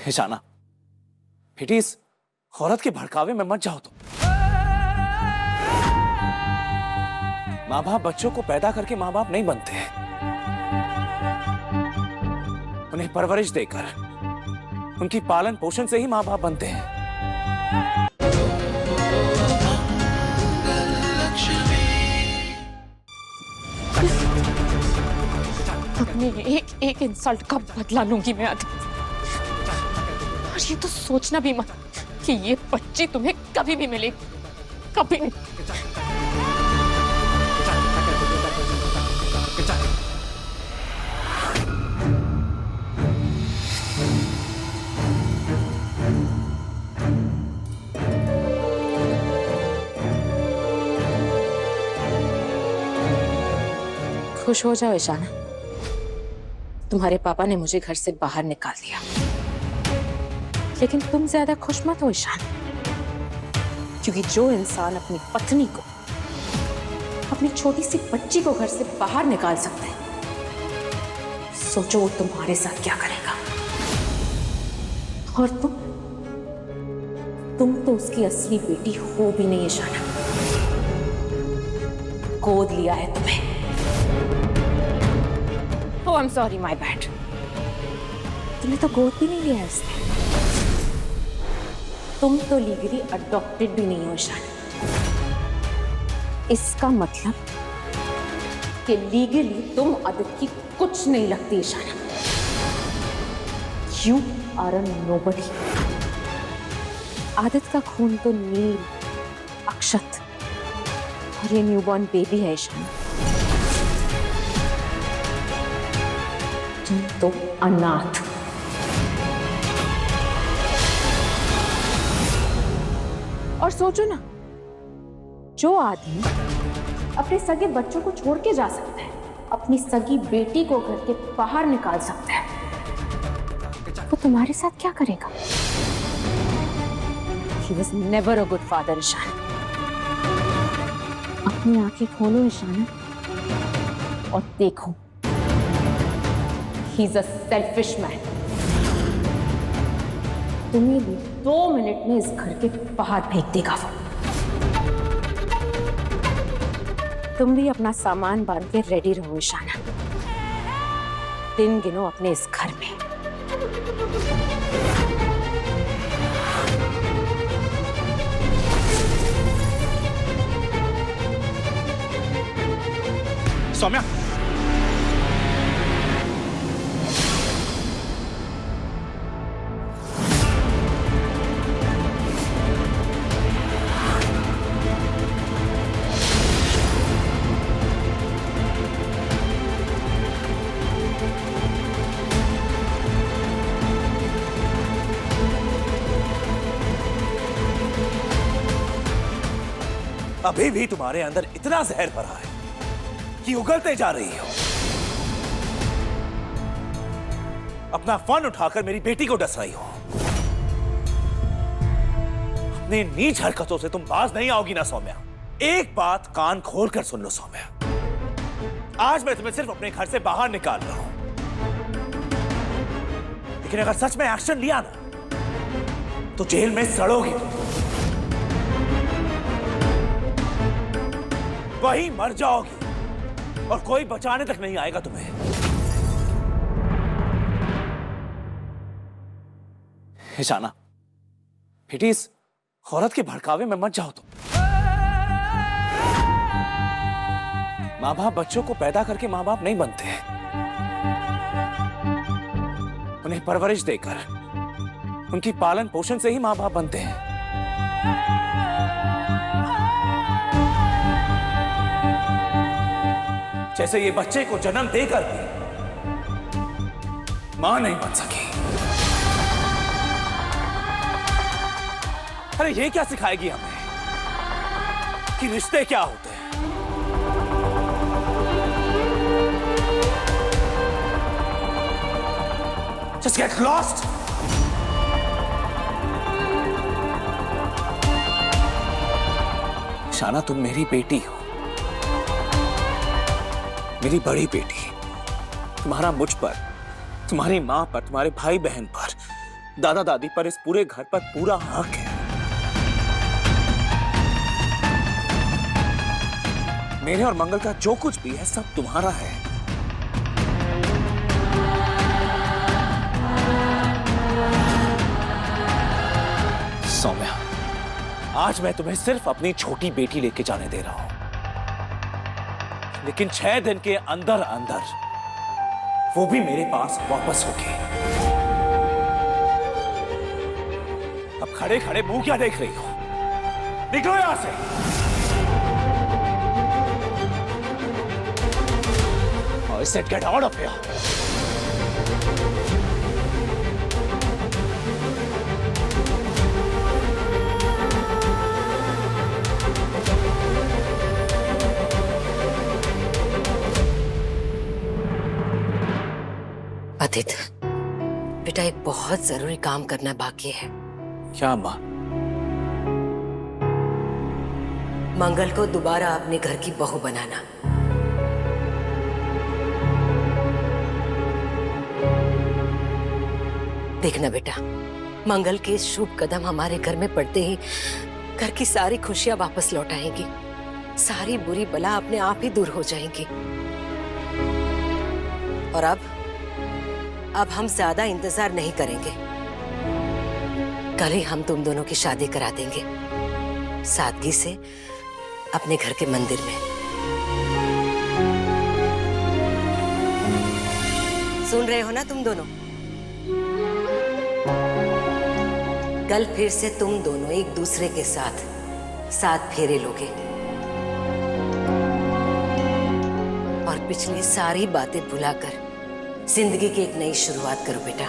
ईशाना, बेटी इस औरत के भड़कावे में मत जाओ तुम। माँ बाप बच्चों को पैदा करके माँ बाप नहीं बनते हैं, उन्हें परवरिश देकर, उनकी पालन पोषण से ही माँ बाप बनते हैं। अपने एक एक इंसल्ट का बदला लूंगी मैं आदि। और ये तो सोचना भी मत कि ये बच्ची तुम्हें कभी भी मिलेगी, कभी नहीं। खुश हो जाओ ईशाना, तुम्हारे पापा ने मुझे घर से बाहर निकाल दिया, लेकिन तुम ज्यादा खुश मत हो ईशाना, क्योंकि जो इंसान अपनी पत्नी को, अपनी छोटी सी बच्ची को घर से बाहर निकाल सकता है, सोचो वो तुम्हारे साथ क्या करेगा। और तुम तो उसकी असली बेटी हो भी नहीं ईशाना, गोद लिया है तुम्हें। Oh, I'm sorry, my bad. तुम्हें तो गोद भी नहीं लिया है उसने। तुम तो लीगली अडॉप्टेड भी नहीं हो ईशाना। इसका मतलब कि लीगली तुम आदित्य की कुछ नहीं लगती Ishana. You are a nobody. Aditya का खून तो नील, अक्षत और ये न्यूबॉर्न बेबी है ईशाना। तुम तो अनाथ। और सोचो ना, जो आदमी अपने सगे बच्चों को छोड़ के जा सकता है, अपनी सगी बेटी को घर के बाहर निकाल सकता है, वो तुम्हारे साथ क्या करेगा? He was never a good father, Ishana. अपनी आंखें खोलो ईशाना और देखो, He's a selfish man. तुम्हें भी 2 मिनट में इस घर के बाहर फेंक देगा वो। तुम भी अपना सामान बांध के रेडी रहो ईशाना, दिन गिनो अपने इस घर में। सौम्या, अभी भी तुम्हारे अंदर इतना जहर भरा है कि उगलते जा रही हो। अपना फन उठाकर मेरी बेटी को डस रही हो। अपनी नीच हरकतों से तुम बाज नहीं आओगी ना सौम्या। एक बात कान खोल कर सुन लो सौम्या, आज मैं तुम्हें सिर्फ अपने घर से बाहर निकाल रहा हूं, लेकिन अगर सच में एक्शन लिया ना तो जेल में सड़ोगी। वहीं मर जाओगी और कोई बचाने तक नहीं आएगा तुम्हें। ईशाना, बेटी इस औरत के भड़कावे में मत जाओ तुम। माँ बाप बच्चों को पैदा करके माँ बाप नहीं बनते हैं, उन्हें परवरिश देकर, उनकी पालन पोषण से ही माँ बाप बनते हैं। जैसे ये बच्चे को जन्म देकर भी मां नहीं बन सकी। अरे ये क्या सिखाएगी हमें कि रिश्ते क्या होते हैं? Just get lost. ईशाना, तुम मेरी बेटी हो, मेरी बड़ी बेटी। तुम्हारा मुझ पर, तुम्हारी मां पर, तुम्हारे भाई बहन पर दादा दादी पर, इस पूरे घर पर पूरा हक है। मेरे और मंगल का जो कुछ भी है सब तुम्हारा है। सौम्या, आज मैं तुम्हें सिर्फ अपनी छोटी बेटी लेके जाने दे रहा हूं, लेकिन 6 दिन के अंदर अंदर वो भी मेरे पास वापस होगी। अब खड़े खड़े मुंह क्या देख रही हो? निकलो यहां से। I said get out of here. Aditya, बेटा एक बहुत जरूरी काम करना बाकी है। क्या मां? मंगल को दोबारा अपने घर की बहू बनाना। देखना बेटा, मंगल के शुभ कदम हमारे घर में पड़ते ही घर की सारी खुशियां वापस लौट आएंगी, सारी बुरी बला अपने आप ही दूर हो जाएंगी। और अब हम ज्यादा इंतजार नहीं करेंगे, कल ही हम तुम दोनों की शादी करा देंगे, सादगी से अपने घर के मंदिर में। सुन रहे हो ना तुम दोनों? कल फिर से तुम दोनों एक दूसरे के साथ 7 फेरे लोगे और पिछली सारी बातें भुलाकर जिंदगी की एक नई शुरुआत करो बेटा।